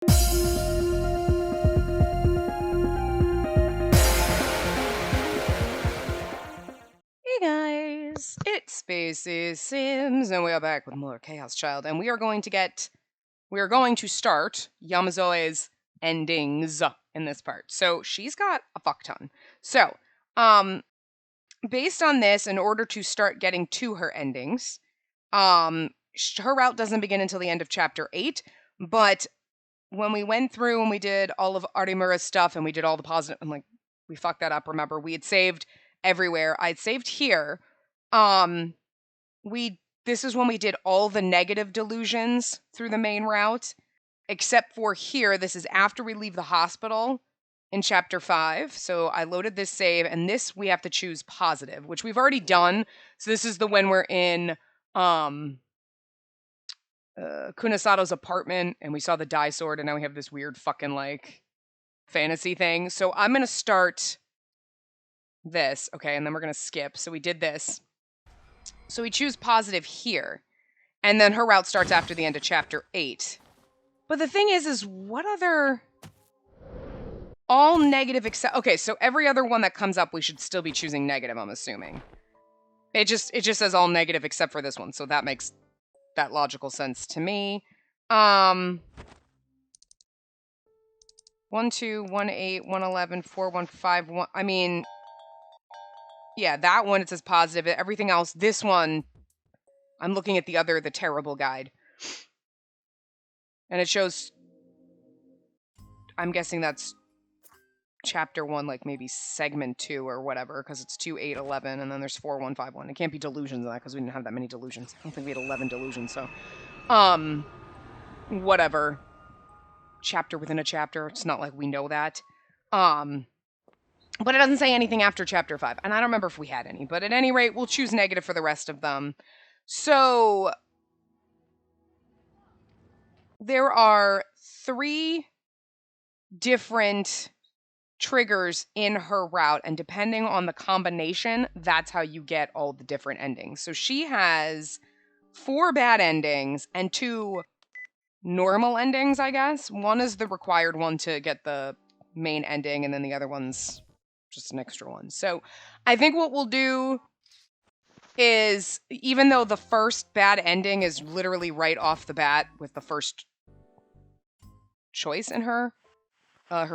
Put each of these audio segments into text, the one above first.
Hey guys, it's Spacey Sims, and we are back with more Chaos Child, and we are going to start Yamazoe's endings in this part. So she's got a fuck ton. So, based on this, in order to start getting to her endings, her route doesn't begin until the end of chapter 8, but when we went through and we did all of Artimura's stuff and we did all the positive, I'm like, we fucked that up, remember? We had saved everywhere. I'd saved here. This is when we did all the negative delusions through the main route, except for here. This is after we leave the hospital in chapter 5. So I loaded this save, and this we have to choose positive, which we've already done. So this is the when we're in Kunisato's apartment and we saw the die sword, and now we have this weird fucking like fantasy thing. So I'm gonna start this, okay, and then we're gonna skip. So we did this. So we choose positive here, and then her route starts after the end of chapter 8. But the thing is what other all negative except okay, so every other one that comes up we should still be choosing negative, I'm assuming. It just says all negative except for this one, so that makes that logical sense to me. 1, 2, 1, 8, 1, 11, 4, 1, 5, 1. I mean, yeah, that one it says positive. Everything else, this one, I'm looking at the terrible guide. And it shows, I'm guessing that's chapter 1, like maybe segment 2 or whatever, because it's 2, 8, 11, and then there's 4, 1, 5, 1. It can't be delusions in that because we didn't have that many delusions. I don't think we had 11 delusions, so. Whatever. Chapter within a chapter. It's not like we know that. But it doesn't say anything after chapter 5. And I don't remember if we had any. But at any rate, we'll choose negative for the rest of them. So there are 3 different triggers in her route. And depending on the combination, that's how you get all the different endings. So she has 4 bad endings and 2 normal endings, I guess. One is the required one to get the main ending, and then the other one's just an extra one. So I think what we'll do is, even though the first bad ending is literally right off the bat with the first choice in her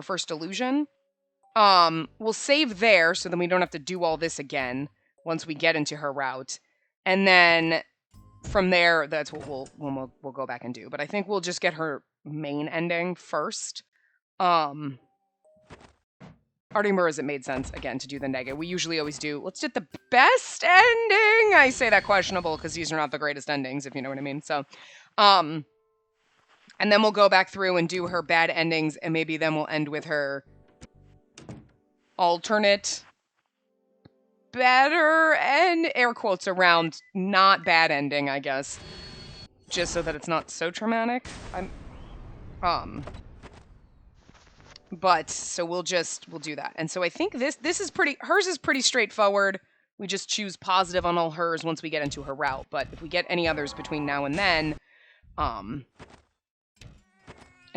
first illusion, we'll save there so then we don't have to do all this again once we get into her route. And then from there, that's what we'll go back and do. But I think we'll just get her main ending first. Artimura's, it made sense, again, to do the negative. We usually always do, let's get the best ending! I say that questionable because these are not the greatest endings, if you know what I mean. So, and then we'll go back through and do her bad endings, and maybe then we'll end with her alternate better and air quotes around not bad ending, I guess. Just so that it's not so traumatic. But so we'll do that. And so I think this is hers is pretty straightforward. We just choose positive on all hers once we get into her route. But if we get any others between now and then, and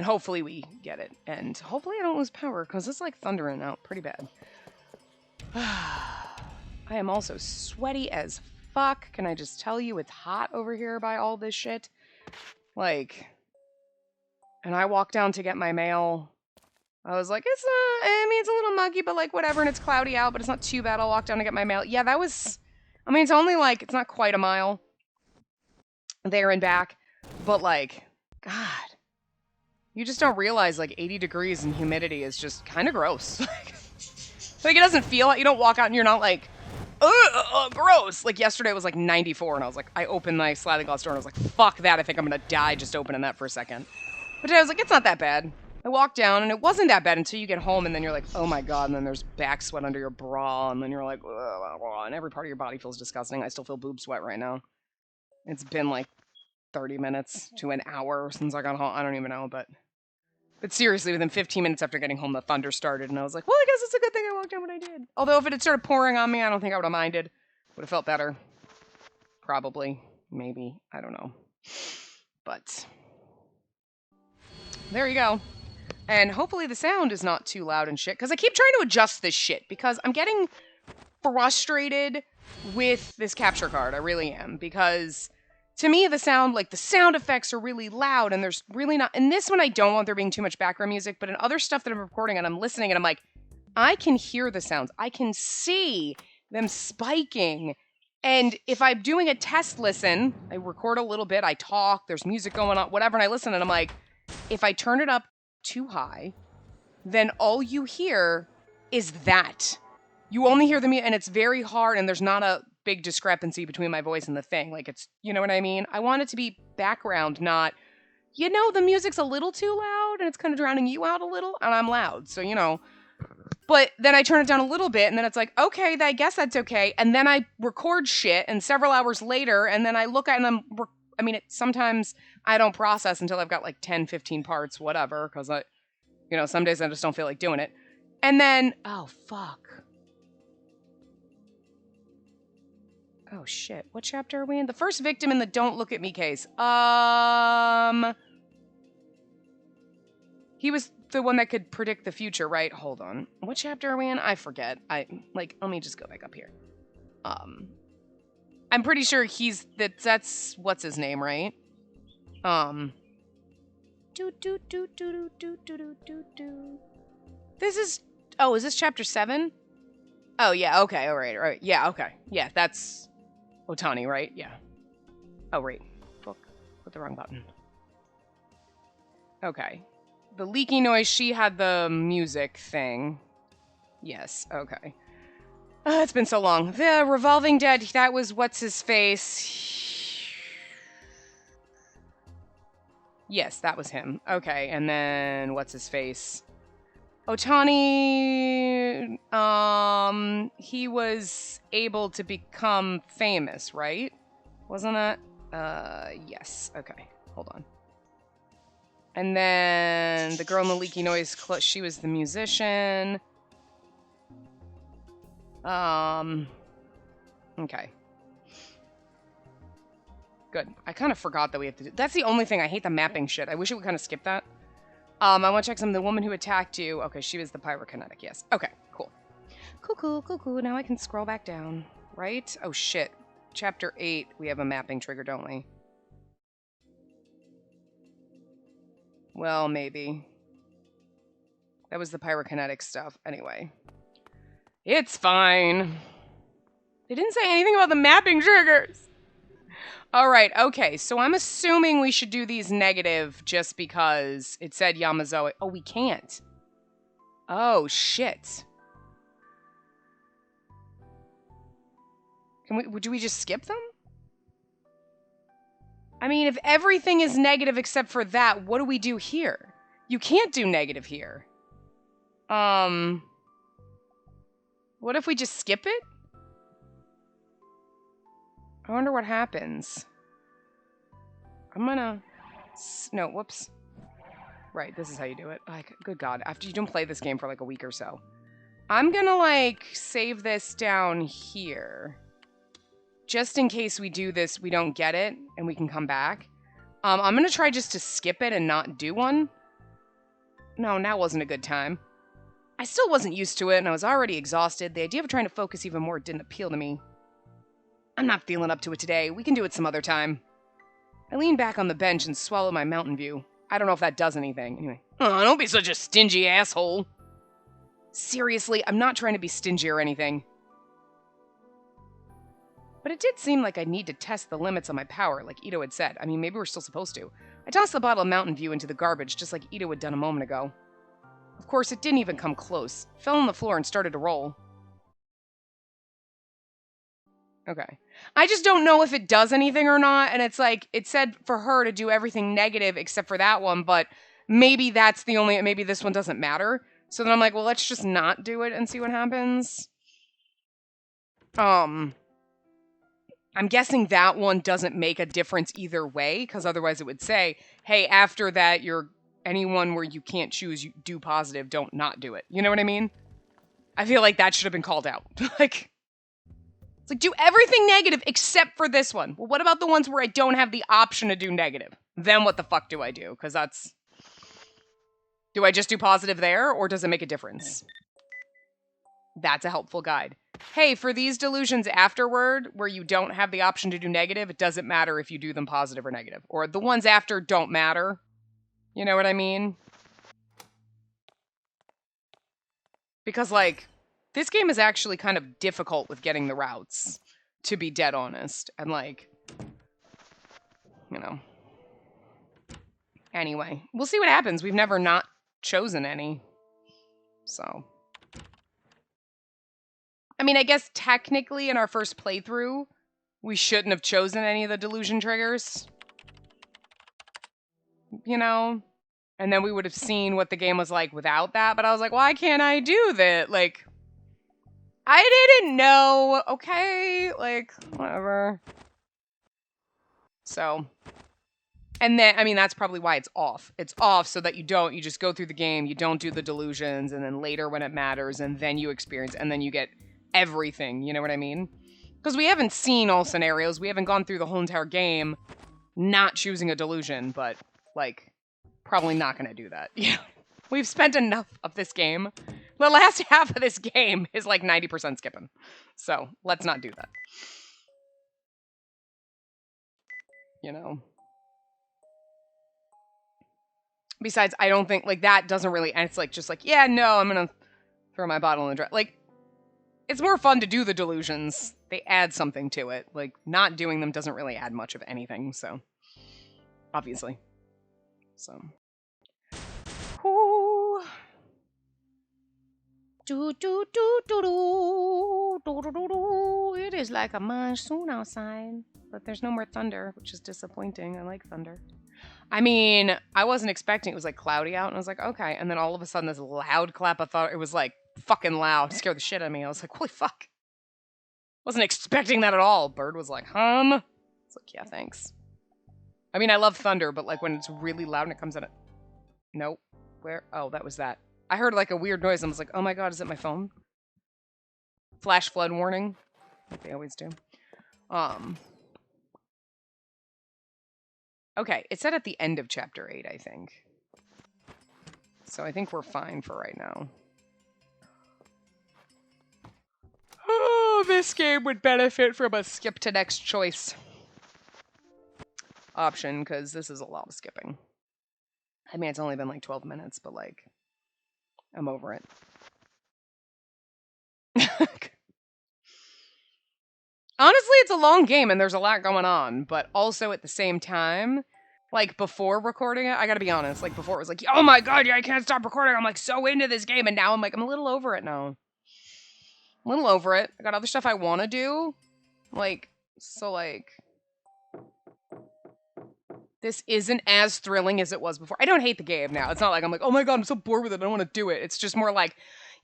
hopefully we get it. And hopefully I don't lose power, because it's like thundering out pretty bad. I am also sweaty as fuck. Can I just tell you it's hot over here by all this shit? Like, and I walked down to get my mail. I was like, it's a little muggy, but like whatever, and it's cloudy out, but it's not too bad. I'll walk down to get my mail. Yeah, that was, it's only like, it's not quite a mile there and back, but like, God, you just don't realize like 80 degrees and humidity is just kind of gross. Like it doesn't feel like, you don't walk out and you're not like, gross. Like yesterday it was like 94 and I was like, I opened my sliding glass door and I was like, fuck that, I think I'm gonna die just opening that for a second. But today I was like, it's not that bad. I walked down and it wasn't that bad until you get home and then you're like, oh my God, and then there's back sweat under your bra and then you're like, and every part of your body feels disgusting. I still feel boob sweat right now. It's been like 30 minutes to an hour since I got home. I don't even know, but seriously, within 15 minutes after getting home, the thunder started, and I was like, well, I guess it's a good thing I walked down when I did. Although if it had started pouring on me, I don't think I would have minded. Would have felt better. Probably. Maybe. I don't know. But There you go. And hopefully the sound is not too loud and shit, because I keep trying to adjust this shit, because I'm getting frustrated with this capture card. I really am, because to me the sound effects are really loud, and there's really not. In this one I don't want there being too much background music, but in other stuff that I'm recording and I'm listening and I'm like, I can hear the sounds. I can see them spiking. And if I'm doing a test listen, I record a little bit, I talk, there's music going on, whatever, and I listen and I'm like, if I turn it up too high, then all you hear is that. You only hear the music, and it's very hard, and there's not a big discrepancy between my voice and the thing. Like, it's, you know what I mean? I want it to be background, not, the music's a little too loud, and it's kind of drowning you out a little, and I'm loud, so. But then I turn it down a little bit, and then it's like, okay, I guess that's okay. And then I record shit, and several hours later, and then I look at it, and sometimes I don't process until I've got like 10, 15 parts, whatever, because some days I just don't feel like doing it. And then, oh, fuck. Oh, shit. What chapter are we in? The first victim in the Don't Look at Me case. He was the one that could predict the future, right? Hold on. What chapter are we in? I forget. Let me just go back up here. I'm pretty sure that's what's his name, right? Is this chapter 7? Oh, yeah, okay, all right, yeah, okay. Yeah, that's Otani, right? Yeah. Oh, right. Fuck. Put the wrong button. Okay. The leaky noise, she had the music thing. Yes, okay. It's been so long. The revolving dead, that was what's-his-face. Yes, that was him. Okay, and then what's-his-face? Otani, he was able to become famous, right? Wasn't that? Yes. Okay, hold on. And then the girl in the leaky noise, she was the musician. Okay. Good. I kind of forgot that we have to do... That's the only thing. I hate the mapping shit. I wish it would kind of skip that. I want to check some of the woman who attacked you. Okay, she was the pyrokinetic, yes. Okay, cool. Cool. Now I can scroll back down. Right? Oh, shit. Chapter 8, we have a mapping trigger, don't we? Well, maybe. That was the pyrokinetic stuff. Anyway. It's fine. They didn't say anything about the mapping triggers. Alright, okay, so I'm assuming we should do these negative just because it said Yamazoe. Oh, we can't. Oh, shit. Would we just skip them? I mean, if everything is negative except for that, what do we do here? You can't do negative here. What if we just skip it? I wonder what happens. I'm gonna... No, whoops. Right, this is how you do it. Like, good God, after you don't play this game for like a week or so. I'm gonna, save this down here. Just in case we do this, we don't get it, and we can come back. I'm gonna try just to skip it and not do one. No, now wasn't a good time. I still wasn't used to it, and I was already exhausted. The idea of trying to focus even more didn't appeal to me. I'm not feeling up to it today. We can do it some other time. I lean back on the bench and swallow my Mountain View. I don't know if that does anything. Anyway. Oh, don't be such a stingy asshole. Seriously, I'm not trying to be stingy or anything. But it did seem like I need to test the limits of my power, like Ito had said. I mean, maybe we're still supposed to. I tossed the bottle of Mountain View into the garbage, just like Ito had done a moment ago. Of course, it didn't even come close. It fell on the floor and started to roll. Okay. I just don't know if it does anything or not, and it's like, it said for her to do everything negative except for that one, but maybe that's the only, maybe this one doesn't matter. So then I'm like, well, let's just not do it and see what happens. I'm guessing that one doesn't make a difference either way, because otherwise it would say, hey, after that, you're anyone where you can't choose, you do positive, don't not do it. You know what I mean? I feel like that should have been called out. It's like, do everything negative except for this one. Well, what about the ones where I don't have the option to do negative? Then what the fuck do I do? Because that's... Do I just do positive there, or does it make a difference? That's a helpful guide. Hey, for these delusions afterward, where you don't have the option to do negative, it doesn't matter if you do them positive or negative. Or the ones after don't matter. You know what I mean? Because, like, this game is actually kind of difficult with getting the routes, to be dead honest. And, like, you know. Anyway, we'll see what happens. We've never not chosen any. So. I mean, I guess technically in our first playthrough, we shouldn't have chosen any of the delusion triggers. You know? And then we would have seen what the game was like without that. But I was like, why can't I do that? Like, I didn't know. Okay? Like, whatever. So. And then, I mean, that's probably why it's off. It's off so that you just go through the game, you don't do the delusions, and then later when it matters, and then you experience, and then you get everything, you know what I mean? Because we haven't seen all scenarios, we haven't gone through the whole entire game not choosing a delusion, but, like, probably not going to do that. Yeah, we've spent enough of this game. The last half of this game is like 90% skipping. So, let's not do that. You know? Besides, I don't think, like, that doesn't really, and it's like, just like, yeah, no, I'm gonna throw my bottle in the dry. Like, it's more fun to do the delusions. They add something to it. Like, not doing them doesn't really add much of anything, so. Obviously. So. Ooh. Do, do, do, do, do, do, do, do, do. It is like a monsoon outside, but there's no more thunder, which is disappointing. I like thunder. I mean, I wasn't expecting it was like cloudy out, and I was like, okay. And then all of a sudden, this loud clap, I thought it was like fucking loud. It scared the shit out of me. I was like, holy fuck. Wasn't expecting that at all. Bird was like, It's like, yeah, thanks. I mean, I love thunder, but like when it's really loud and it comes in it. Nope. Where? Oh, that was that. I heard like a weird noise. And I was like, oh my god, is it my phone? Flash flood warning. Like they always do. Okay, it said at the end of chapter 8, I think. So I think we're fine for right now. Oh, this game would benefit from a skip to next choice option, because this is a lot of skipping. I mean, it's only been like 12 minutes, but like, I'm over it. Honestly, it's a long game and there's a lot going on, but also at the same time, like before recording it, I gotta be honest, like before it was like, oh my god, yeah, I can't stop recording, I'm like so into this game, and now I'm like, I'm a little over it now. A little over it. I got other stuff I want to do. Like, so like, this isn't as thrilling as it was before. I don't hate the game now. It's not like I'm like, oh my god, I'm so bored with it, I don't want to do it. It's just more like,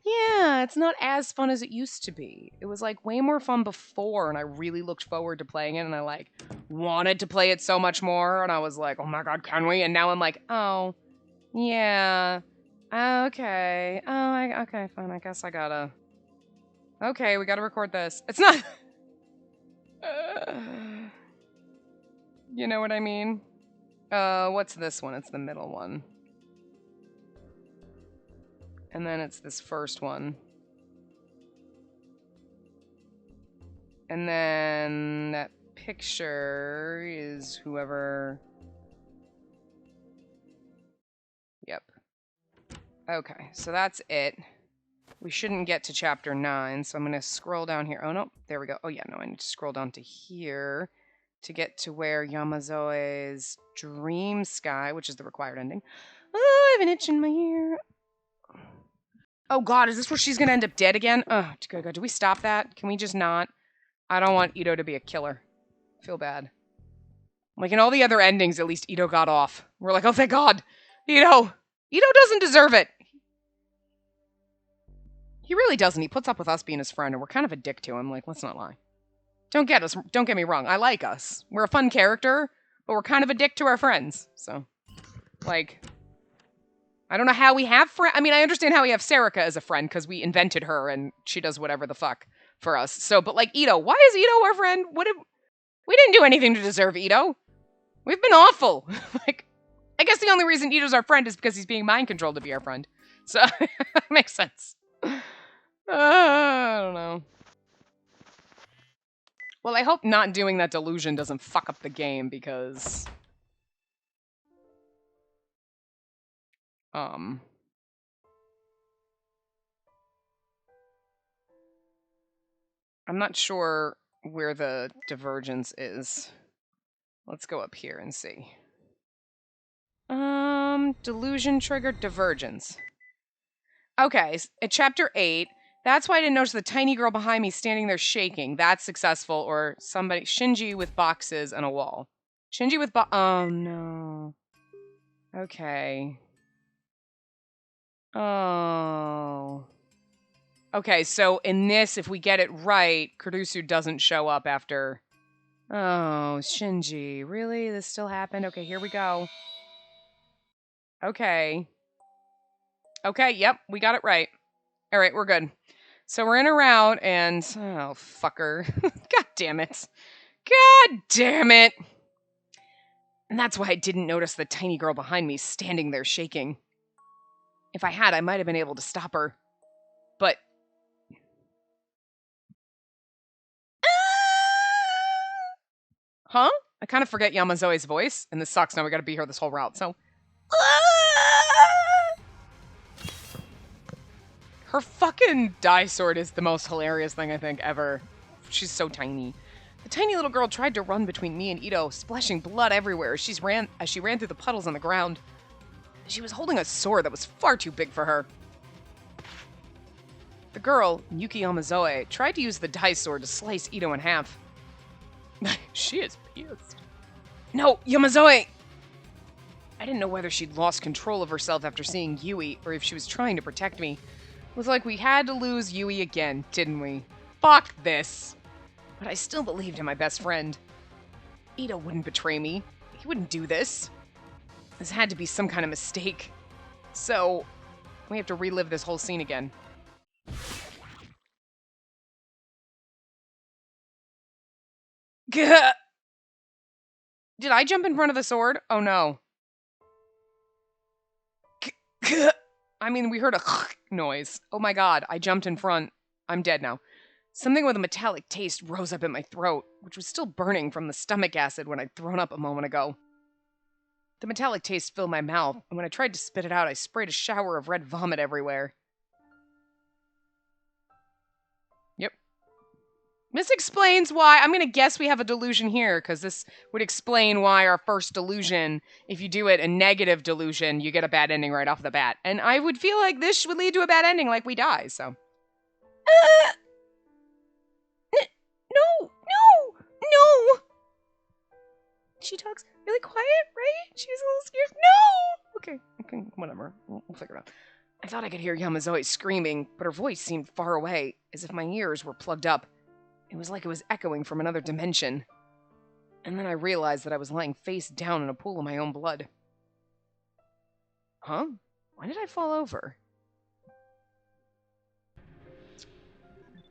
yeah, it's not as fun as it used to be. It was like way more fun before, and I really looked forward to playing it, and I like wanted to play it so much more, and I was like, oh my god, can we? And now I'm like, oh, yeah, okay, oh, okay, fine, I guess I gotta, okay, we gotta record this. It's not, you know what I mean? What's this one? It's the middle one. And then it's this first one. And then that picture is whoever... Yep. Okay, so that's it. We shouldn't get to chapter 9, so I'm going to scroll down here. Oh, no, there we go. Oh, yeah, no, I need to scroll down to here to get to where Yamazoe's Dream Sky, which is the required ending. Oh, I have an itch in my ear. Oh god, is this where she's gonna end up dead again? Oh, good god, do we stop that? Can we just not? I don't want Ito to be a killer. I feel bad. Like in all the other endings, at least Ito got off. We're like, oh thank god! Ito doesn't deserve it! He really doesn't. He puts up with us being his friend, and we're kind of a dick to him, like, let's not lie. Don't get me wrong, I like us. We're a fun character, but we're kind of a dick to our friends, so. Like... I don't know how we have I mean, I understand how we have Serica as a friend, because we invented her, and she does whatever the fuck for us. So, but like, Ito, why is Ito our friend? We didn't do anything to deserve Ito. We've been awful. Like, I guess the only reason Ito's our friend is because he's being mind controlled to be our friend. So, that makes sense. I don't know. Well, I hope not doing that delusion doesn't fuck up the game, because... I'm not sure where the divergence is. Let's go up here and see. Delusion triggered divergence. Okay, at chapter 8, that's why I didn't notice the tiny girl behind me standing there shaking. That's successful. Or somebody, Shinji with boxes and a wall. Shinji with oh no. Okay. Oh. Okay, so in this, if we get it right, Kurusu doesn't show up after... Oh, Shinji. Really? This still happened? Okay, here we go. Okay. Okay, yep, we got it right. All right, we're good. So we're in a route, and... Oh, fucker. God damn it. God damn it! And that's why I didn't notice the tiny girl behind me standing there shaking. If I had, I might have been able to stop her. But... Huh? I kind of forget Yamazoe's voice, and this sucks. Now we gotta be here this whole route, so... Her fucking die sword is the most hilarious thing I think ever. She's so tiny. The tiny little girl tried to run between me and Ito, splashing blood everywhere as she ran through the puddles on the ground. She was holding a sword that was far too big for her. The girl, Yuki Yamazoe, tried to use the die sword to slice Ito in half. She is pissed. No, Yamazoe! I didn't know whether she'd lost control of herself after seeing Yui, or if she was trying to protect me. It was like we had to lose Yui again, didn't we? Fuck this. But I still believed in my best friend. Ito wouldn't betray me. He wouldn't do this. This had to be some kind of mistake. So, we have to relive this whole scene again. Gah! Did I jump in front of the sword? Oh no. I mean, we heard a noise. Oh my god, I jumped in front. I'm dead now. Something with a metallic taste rose up in my throat, which was still burning from the stomach acid when I'd thrown up a moment ago. The metallic taste filled my mouth, and when I tried to spit it out, I sprayed a shower of red vomit everywhere. Yep. This explains why, I'm gonna guess we have a delusion here, because this would explain why our first delusion, if you do it a negative delusion, you get a bad ending right off the bat. And I would feel like this would lead to a bad ending, like we die, so. No! She talks really quiet, right? She's a little scared. No! Okay, whatever. We'll figure it out. I thought I could hear Yamazoe screaming, but her voice seemed far away, as if my ears were plugged up. It was like it was echoing from another dimension. And then I realized that I was lying face down in a pool of my own blood. Huh? Why did I fall over?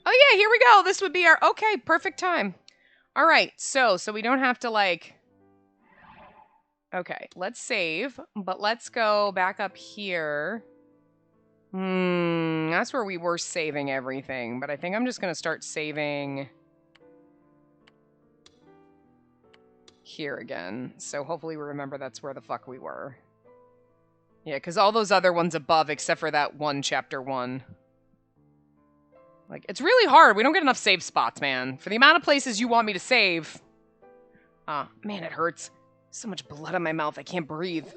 Oh yeah, here we go. This would be our... Okay, perfect time. All right, so we don't have to, like... Okay, let's save, but let's go back up here. That's where we were saving everything, but I think I'm just going to start saving here again. So hopefully we remember that's where the fuck we were. Yeah, because all those other ones above, except for that one chapter 1. Like, it's really hard. We don't get enough save spots, man. For the amount of places you want me to save. Man, it hurts. So much blood in my mouth, I can't breathe.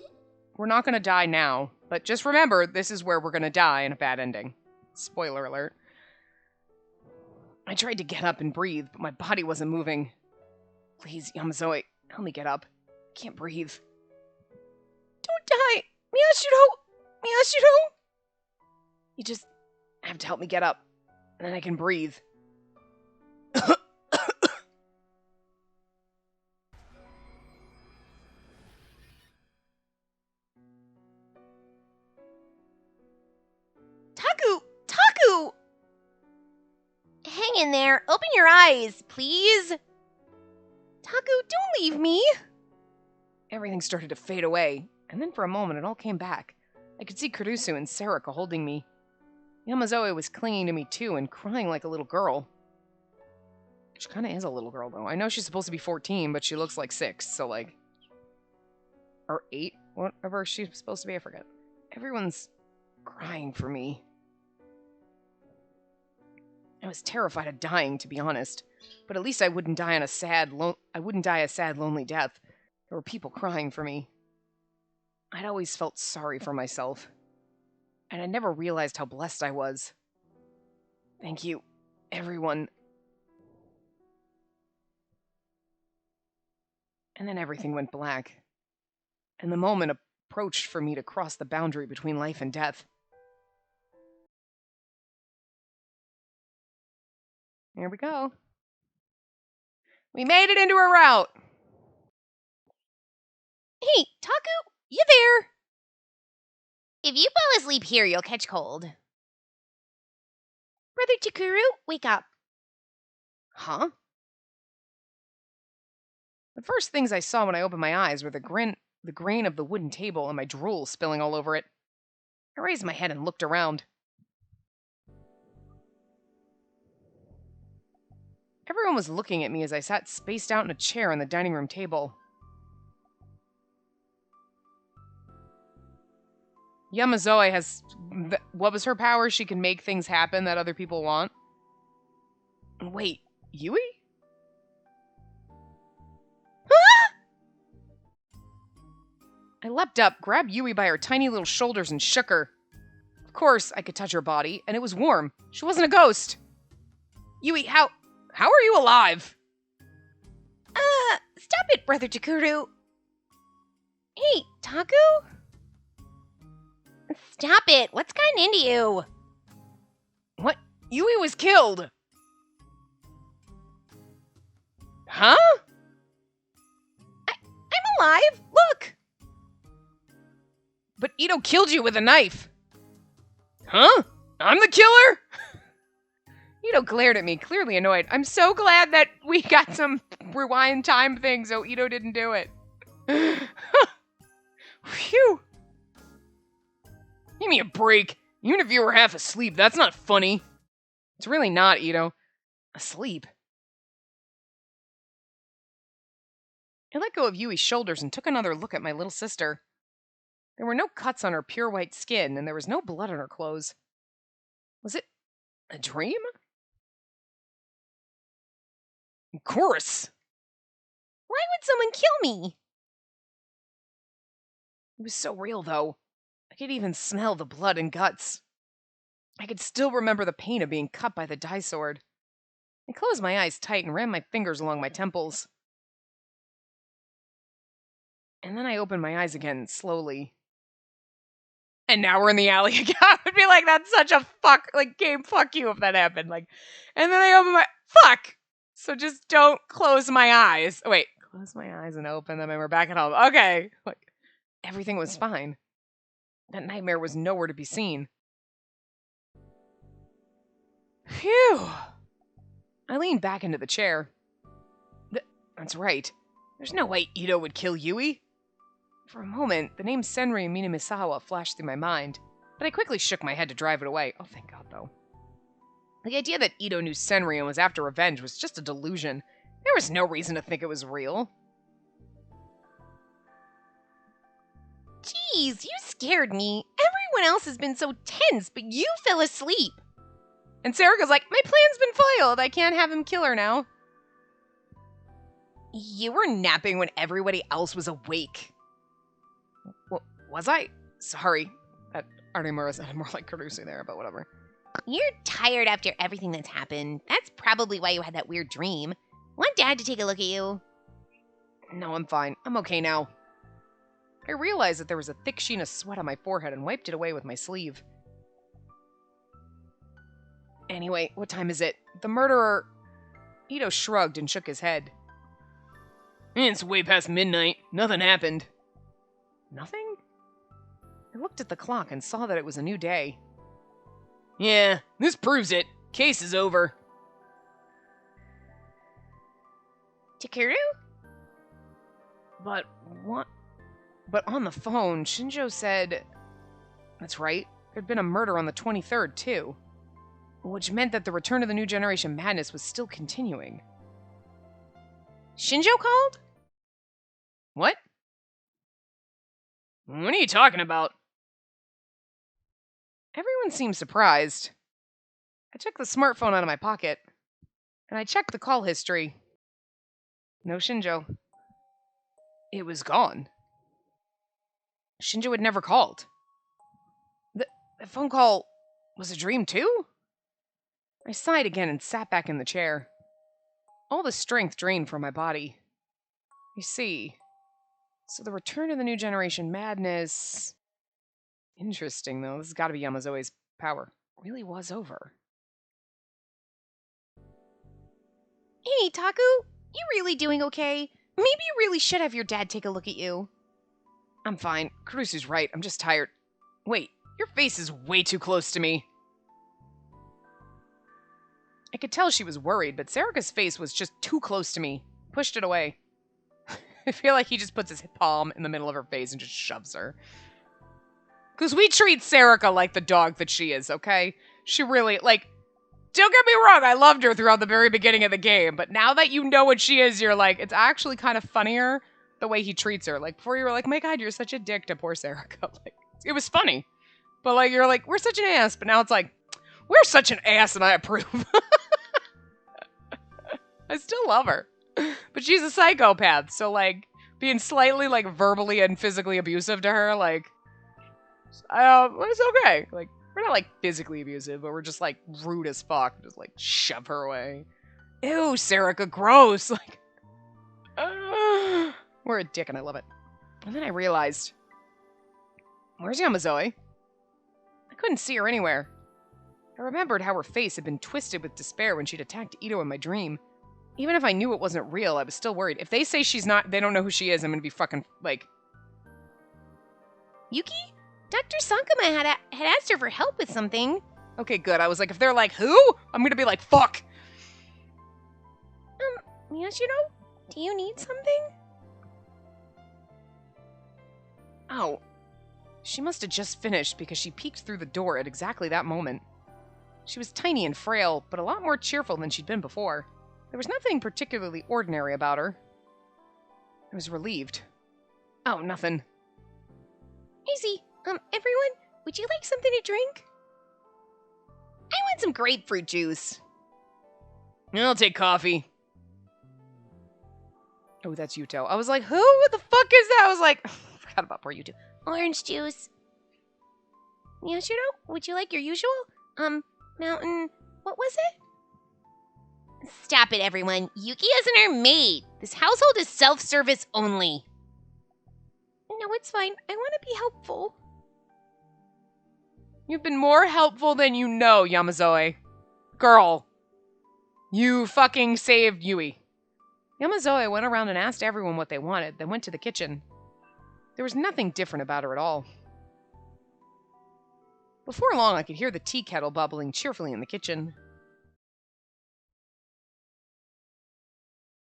We're not going to die now, but just remember, this is where we're going to die in a bad ending. Spoiler alert. I tried to get up and breathe, but my body wasn't moving. Please, Yamazoe, help me get up. I can't breathe. Don't die! Miyashiro! You just have to help me get up, and then I can breathe. Taku! Hang in there. Open your eyes, please. Taku, don't leave me. Everything started to fade away. And then for a moment, it all came back. I could see Kurusu and Sarika holding me. Yamazoe was clinging to me too and crying like a little girl. She kind of is a little girl, though. I know she's supposed to be 14, but she looks like 6, so like... Or 8, whatever she's supposed to be, I forget. Everyone's crying for me. I was terrified of dying, to be honest. But at least I wouldn't die a sad, lonely death. There were people crying for me. I'd always felt sorry for myself. And I never realized how blessed I was. Thank you, everyone. And then everything went black. And the moment approached for me to cross the boundary between life and death. Here we go. We made it into a route! Hey, Taku, you there? If you fall asleep here, you'll catch cold. Brother Takuru, wake up. Huh? The first things I saw when I opened my eyes were the grain of the wooden table and my drool spilling all over it. I raised my head and looked around. Everyone was looking at me as I sat spaced out in a chair on the dining room table. Yamazoe has... What was her power? She can make things happen that other people want. Wait, Yui? I leapt up, grabbed Yui by her tiny little shoulders and shook her. Of course, I could touch her body, and it was warm. She wasn't a ghost. Yui, how are you alive? Stop it, Brother Takuru. Hey, Taku? Stop it. What's gotten into you? What? Yui was killed. Huh? I'm alive. Look. But Ito killed you with a knife. Huh? I'm the killer? Ito glared at me, clearly annoyed. I'm so glad that we got some rewind time thing so Ito didn't do it. Phew. Give me a break. Even if you were half asleep, that's not funny. It's really not, Ito. Asleep. I let go of Yui's shoulders and took another look at my little sister. There were no cuts on her pure white skin, and there was no blood on her clothes. Was it a dream? Of course. Why would someone kill me? It was so real, though. I could even smell the blood and guts. I could still remember the pain of being cut by the dye sword. I closed my eyes tight and ran my fingers along my temples. And then I opened my eyes again, slowly. And now we're in the alley again. I would be like, that's such a game fuck you if that happened. And then I open my... Fuck! So just don't close my eyes. Oh, wait. Close my eyes and open them and we're back at home. Okay. Everything was fine. That nightmare was nowhere to be seen. Phew. I leaned back into the chair. That's right. There's no way Ito would kill Yui. For a moment, the name Senri Minamisawa flashed through my mind, but I quickly shook my head to drive it away. Oh, thank God, though. The idea that Ito knew Senri and was after revenge was just a delusion. There was no reason to think it was real. Jeez, you scared me. Everyone else has been so tense, but you fell asleep. And Sarika's like, my plan's been foiled. I can't have him kill her now. You were napping when everybody else was awake. Was I? Sorry. Artemura sounded more like Kurusu there, but whatever. You're tired after everything that's happened. That's probably why you had that weird dream. Want Dad to take a look at you? No, I'm fine. I'm okay now. I realized that there was a thick sheen of sweat on my forehead and wiped it away with my sleeve. Anyway, what time is it? The murderer... Ito shrugged and shook his head. It's way past midnight. Nothing happened. Nothing? I looked at the clock and saw that it was a new day. Yeah, this proves it. Case is over. Takuru? But what? But on the phone, Shinjo said, that's right, there'd been a murder on the 23rd, too. Which meant that the return of the new generation madness was still continuing. Shinjo called? What? What are you talking about? Everyone seemed surprised. I took the smartphone out of my pocket, and I checked the call history. No Shinjo. It was gone. Shinjo had never called. The phone call was a dream, too? I sighed again and sat back in the chair. All the strength drained from my body. You see, so the return of the new generation madness... Interesting, though. This has got to be Yamazoe's power. Really was over. Hey, Taku, you really doing okay? Maybe you really should have your dad take a look at you. I'm fine. Kurusu's right. I'm just tired. Wait, your face is way too close to me. I could tell she was worried, but Sarika's face was just too close to me. Pushed it away. I feel like he just puts his palm in the middle of her face and just shoves her. Because we treat Sarika like the dog that she is, okay? She really, like, don't get me wrong, I loved her throughout the very beginning of the game, but now that you know what she is, you're like, it's actually kind of funnier the way he treats her. Like, before you were like, my god, you're such a dick to poor Sarika. Like, it was funny. But, like, you're like, we're such an ass, but now it's like, we're such an ass and I approve. I still love her. But she's a psychopath, so, like, being slightly, like, verbally and physically abusive to her, like, it's okay. Like, we're not, like, physically abusive, but we're just, like, rude as fuck. Just, like, shove her away. Ew, Sarika, gross. Like, we're a dick and I love it. And then I realized, where's Yamazoe? I couldn't see her anywhere. I remembered how her face had been twisted with despair when she'd attacked Ito in my dream. Even if I knew it wasn't real, I was still worried. If they say they don't know who she is, I'm gonna be fucking, like... Yuki? Dr. Sankama had asked her for help with something. Okay, good. I was like, if they're like, who? I'm gonna be like, fuck! Miyashiro? Do you need something? Oh. She must have just finished because she peeked through the door at exactly that moment. She was tiny and frail, but a lot more cheerful than she'd been before. There was nothing particularly ordinary about her. I was relieved. Oh, nothing. Easy. Everyone, would you like something to drink? I want some grapefruit juice. I'll take coffee. Oh, that's Yuto. I was like, who? What the fuck is that? I was like, forgot about poor Yuto. Orange juice. Miyashiro, would you like your usual? Mountain... What was it? Stop it, everyone. Yuki isn't our maid. This household is self-service only. No, it's fine. I want to be helpful. You've been more helpful than you know, Yamazoe. Girl. You fucking saved Yui. Yamazoe went around and asked everyone what they wanted, then went to the kitchen. There was nothing different about her at all. Before long, I could hear the tea kettle bubbling cheerfully in the kitchen.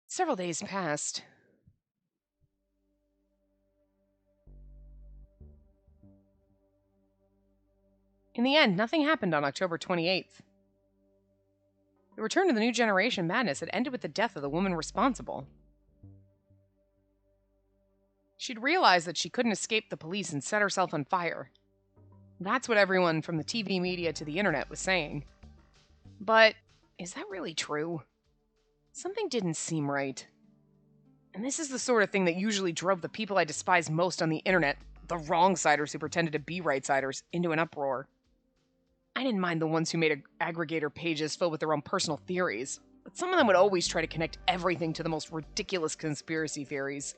Several days passed. In the end, nothing happened on October 28th. The return of the new generation madness had ended with the death of the woman responsible. She'd realized that she couldn't escape the police and set herself on fire. That's what everyone from the TV media to the internet was saying. But is that really true? Something didn't seem right. And this is the sort of thing that usually drove the people I despise most on the internet, the wrong-siders who pretended to be right-siders, into an uproar. I didn't mind the ones who made aggregator pages filled with their own personal theories, but some of them would always try to connect everything to the most ridiculous conspiracy theories.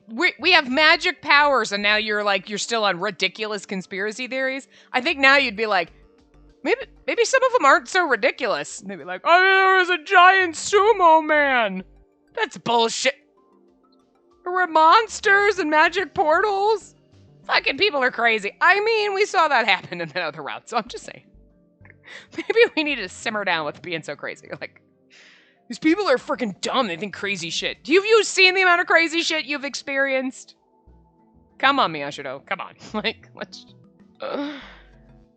We have magic powers, and now you're still on ridiculous conspiracy theories? I think now you'd be like, maybe some of them aren't so ridiculous. And they'd be like, oh, there was a giant sumo man. That's bullshit. There were monsters and magic portals. Fucking people are crazy. I mean, we saw that happen in the other route, so I'm just saying. Maybe we need to simmer down with being so crazy. Like, these people are freaking dumb. They think crazy shit. Have you seen the amount of crazy shit you've experienced? Come on, Miyashiro. Come on. Like, let's...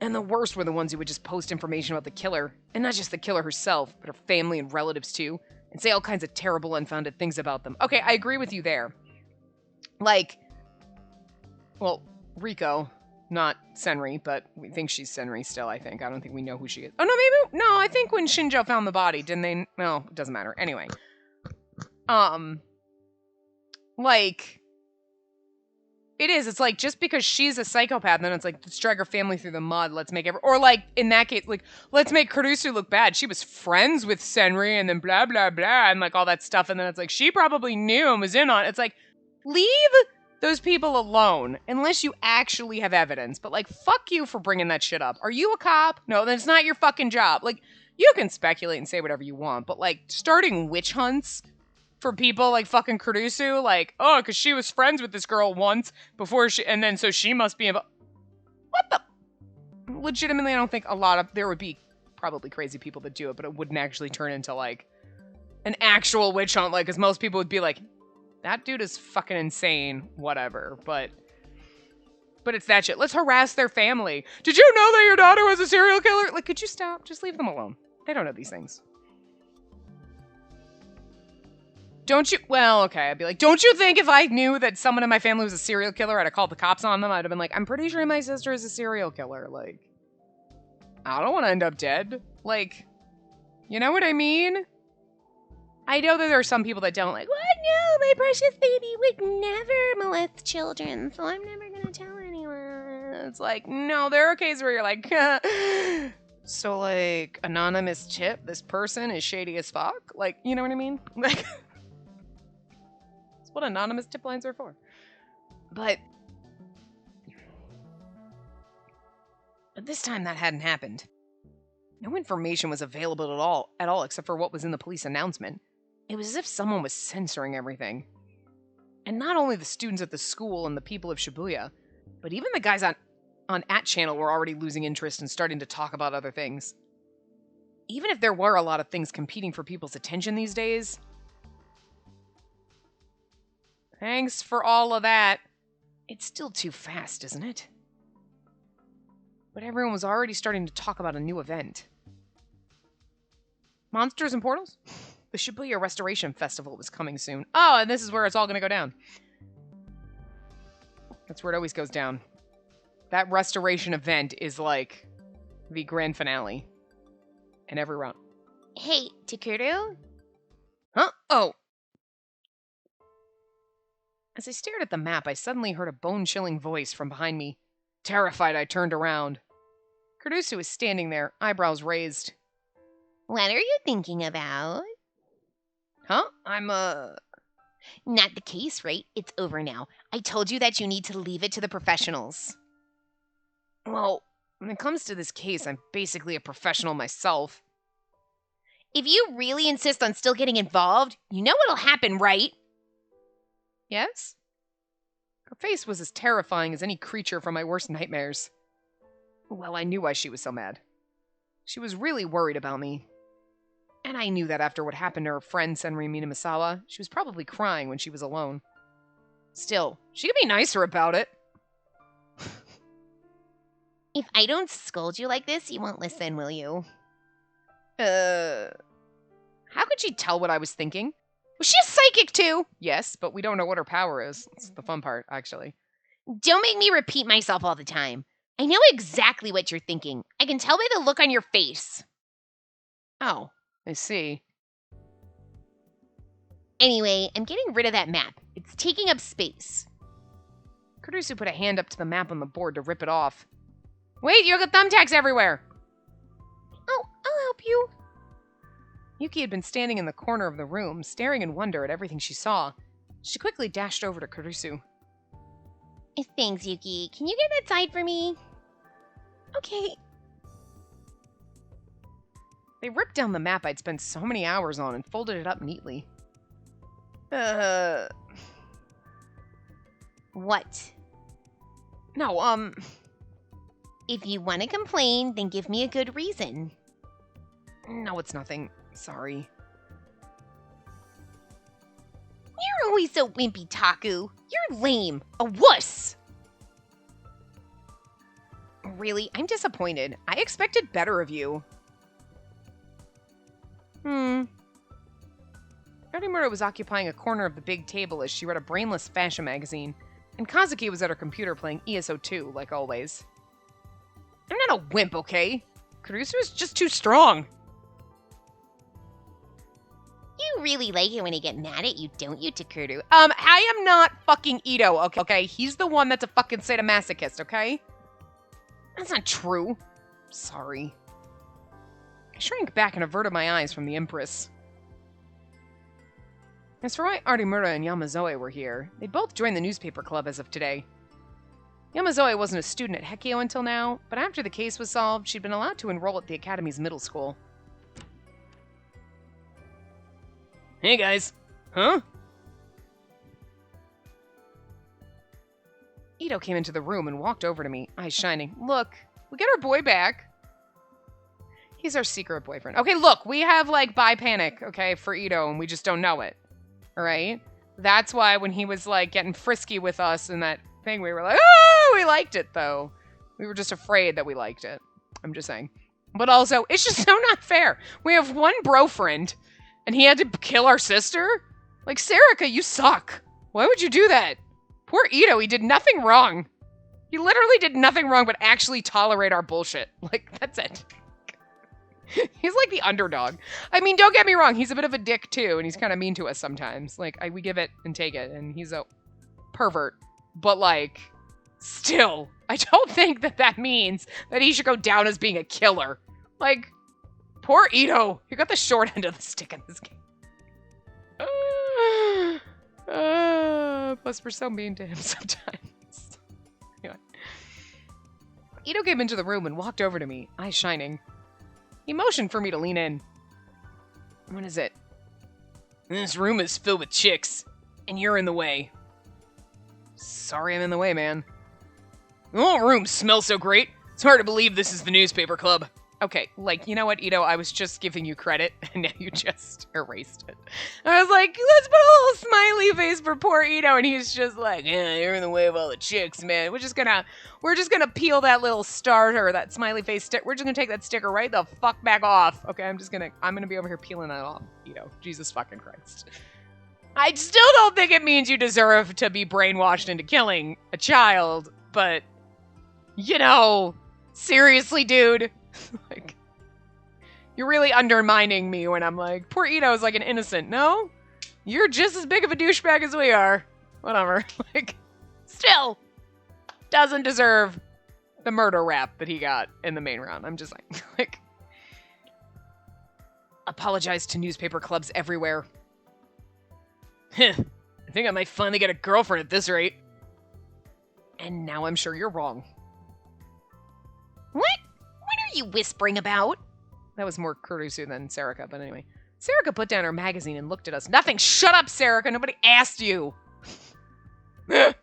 And the worst were the ones who would just post information about the killer. And not just the killer herself, but her family and relatives too. And say all kinds of terrible, unfounded things about them. Okay, I agree with you there. Like, well, Riko, not Senri, but we think she's Senri still, I think. I don't think we know who she is. Oh, no, maybe... No, I think when Shinjo found the body, didn't they... No, it doesn't matter. Anyway. Like... It is. It's like, just because she's a psychopath, then it's like, let's drag her family through the mud. Let's make or like, in that case, like, let's make Kurusu look bad. She was friends with Senri and then blah, blah, blah, and like all that stuff. And then it's like, she probably knew and was in on it. It's like, leave those people alone unless you actually have evidence. But like, fuck you for bringing that shit up. Are you a cop? No, then it's not your fucking job. Like, you can speculate and say whatever you want, but like, starting witch hunts for people like fucking Kurusu, like, oh, because she was friends with this girl once before and then so she must be what the? Legitimately, I don't think there would be probably crazy people that do it, but it wouldn't actually turn into like an actual witch hunt, like, because most people would be like, that dude is fucking insane, whatever, but it's that shit. Let's harass their family. Did you know that your daughter was a serial killer? Like, could you stop? Just leave them alone. They don't know these things. Don't you? Well, okay, I'd be like, don't you think if I knew that someone in my family was a serial killer, I'd have called the cops on them? I'd have been like, I'm pretty sure my sister is a serial killer. Like, I don't want to end up dead. Like, you know what I mean? I know that there are some people that don't like, what? No, my precious baby would never molest children, so I'm never going to tell anyone. It's like, no, there are cases where you're like, so like, anonymous tip, this person is shady as fuck? Like, you know what I mean? Like... what anonymous tip lines are for. But this time that hadn't happened. No information was available at all except for what was in the police announcement. It was as if someone was censoring everything. And not only the students at the school and the people of Shibuya, but even the guys on At Channel were already losing interest and starting to talk about other things. Even if there were a lot of things competing for people's attention these days, thanks for all of that. It's still too fast, isn't it? But everyone was already starting to talk about a new event. Monsters and Portals? The Shibuya Restoration Festival was coming soon. Oh, and this is where it's all going to go down. That's where it always goes down. That restoration event is like the grand finale. In every round. Hey, Takuru? Huh? Oh. As I stared at the map, I suddenly heard a bone-chilling voice from behind me. Terrified, I turned around. Kurusu was standing there, eyebrows raised. What are you thinking about? Huh? Not the case, right? It's over now. I told you that you need to leave it to the professionals. Well, when it comes to this case, I'm basically a professional myself. If you really insist on still getting involved, you know what'll happen, right? Yes? Her face was as terrifying as any creature from my worst nightmares. Well, I knew why she was so mad. She was really worried about me. And I knew that after what happened to her friend Senri Minamisawa, she was probably crying when she was alone. Still, she could be nicer about it. If I don't scold you like this, you won't listen, will you? How could she tell what I was thinking? Was she a psychic too? Yes, but we don't know what her power is. It's the fun part, actually. Don't make me repeat myself all the time. I know exactly what you're thinking. I can tell by the look on your face. Oh, I see. Anyway, I'm getting rid of that map. It's taking up space. Kurusu put a hand up to the map on the board to rip it off. Wait, you got thumbtacks everywhere! Oh, I'll help you. Yuki had been standing in the corner of the room, staring in wonder at everything she saw. She quickly dashed over to Kurusu. Thanks, Yuki. Can you get that side for me? Okay. They ripped down the map I'd spent so many hours on and folded it up neatly. What? No, If you want to complain, then give me a good reason. No, it's nothing. Sorry. You're always so wimpy, Taku. You're lame. A wuss. Really? I'm disappointed. I expected better of you. Arimura was occupying a corner of the big table as she read a brainless fashion magazine, and Kazuki was at her computer playing ESO2, like always. I'm not a wimp, okay? Kurusu is just too strong. You really like it when I get mad at you, don't you, Takuru? I am not fucking Ito, okay? He's the one that's a fucking sadomasochist, okay? That's not true. Sorry. I shrank back and averted my eyes from the Empress. As for why Arimura and Yamazoe were here, they both joined the newspaper club as of today. Yamazoe wasn't a student at Hekio until now, but after the case was solved, she'd been allowed to enroll at the Academy's middle school. Hey guys. Huh? Ito came into the room and walked over to me, eyes shining. Look, we get our boy back. He's our secret boyfriend. Okay, look, we have, like, bi panic, okay, for Ito, and we just don't know it. Alright? That's why when he was, like, getting frisky with us in that thing, we were like, oh, we liked it, though. We were just afraid that we liked it. I'm just saying. But also, it's just so not fair. We have one bro friend, and he had to kill our sister? Like, Sarika, you suck. Why would you do that? Poor Ito, he did nothing wrong. He literally did nothing wrong but actually tolerate our bullshit. Like, that's it. He's like the underdog. I mean, don't get me wrong, he's a bit of a dick too, and he's kind of mean to us sometimes. Like, we give it and take it, and he's a pervert. But, like, still, I don't think that means that he should go down as being a killer. Like, poor Ito. You got the short end of the stick in this game. Plus, we're so mean to him sometimes. Anyway. Ito came into the room and walked over to me, eyes shining. He motioned for me to lean in. What is it? This room is filled with chicks, and you're in the way. Sorry I'm in the way, man. The whole room smells so great, it's hard to believe this is the newspaper club. Okay, like, you know what, Ito? I was just giving you credit, and now you just erased it. I was like, let's put a little smiley face for poor Ito, and he's just like, yeah, you're in the way of all the chicks, man. We're just gonna peel that little starter, that smiley face stick. We're just gonna take that sticker right the fuck back off. Okay, I'm gonna be over here peeling that off, Ito. Jesus fucking Christ. I still don't think it means you deserve to be brainwashed into killing a child, but, you know, seriously, dude. Like, you're really undermining me when I'm like, poor Ito's like an innocent. No? You're just as big of a douchebag as we are. Whatever. Like, still doesn't deserve the murder rap that he got in the main round. I'm just like, apologize to newspaper clubs everywhere. I think I might finally get a girlfriend at this rate. And now I'm sure you're wrong. What? What are you whispering about? That was more Kurusu than Sarika, but anyway. Sarika put down her magazine and looked at us. Nothing! Shut up, Sarika! Nobody asked you! We're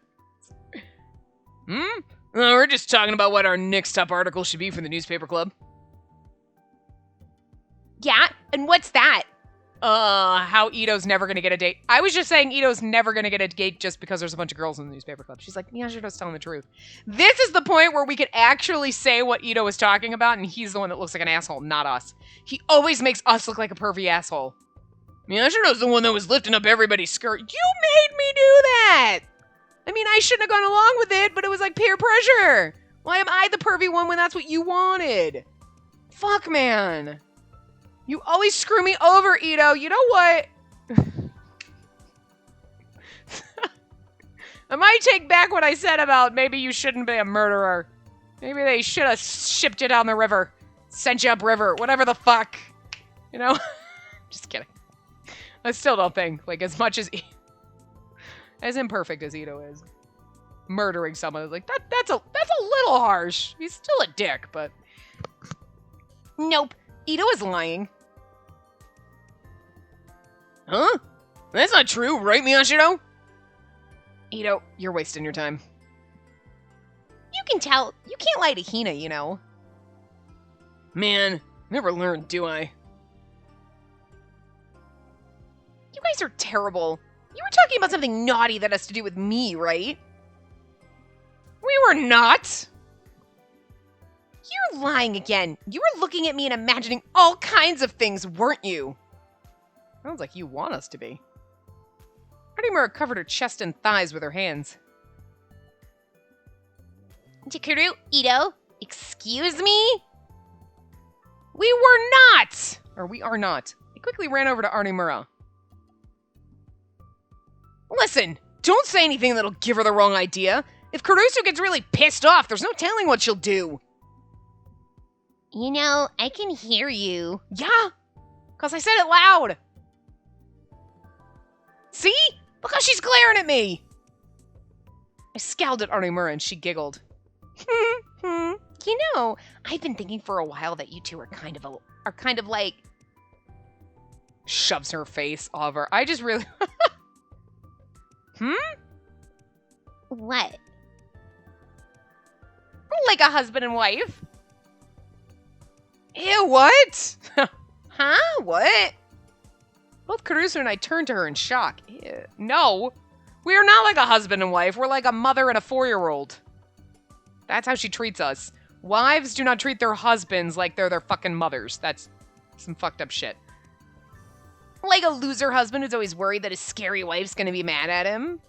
just talking about what our next top article should be for the newspaper club. Yeah? And what's that? How Ito's never gonna get a date. I was just saying Ito's never gonna get a date just because there's a bunch of girls in the newspaper club. She's like, Miyashito's telling the truth. This is the point where we could actually say what Ito was talking about, and he's the one that looks like an asshole, not us. He always makes us look like a pervy asshole. Miyashito's the one that was lifting up everybody's skirt. You made me do that! I mean, I shouldn't have gone along with it, but it was like peer pressure. Why am I the pervy one when that's what you wanted? Fuck, man. You always screw me over, Ito. You know what? I might take back what I said about maybe you shouldn't be a murderer. Maybe they should have shipped you down the river. Sent you upriver. Whatever the fuck. You know? Just kidding. I still don't think, like, as much as... as imperfect as Ito is. Murdering someone is like, that's a little harsh. He's still a dick, but... Nope. Ito is lying. Huh? That's not true, right, Miyashiro? Ito, you're wasting your time. You can tell. You can't lie to Hina, you know. Man, never learned, do I? You guys are terrible. You were talking about something naughty that has to do with me, right? We were not. You're lying again. You were looking at me and imagining all kinds of things, weren't you? Sounds like you want us to be. Arimura covered her chest and thighs with her hands. Chikuru, Ito, excuse me? We were not! Or we are not. I quickly ran over to Arimura. Listen, don't say anything that'll give her the wrong idea. If Caruso gets really pissed off, there's no telling what she'll do. You know, I can hear you. Yeah, because I said it loud. See? Look how she's glaring at me. I scowled at Arimura and she giggled. You know, I've been thinking for a while that you two are kind of like... Shoves her face over. I just really... What? Like a husband and wife. Ew, what? Huh? What? Both Caruso and I turned to her in shock. Ew. No, we are not like a husband and wife. We're like a mother and a 4-year-old. That's how she treats us. Wives do not treat their husbands like they're their fucking mothers. That's some fucked up shit. Like a loser husband who's always worried that his scary wife's gonna be mad at him.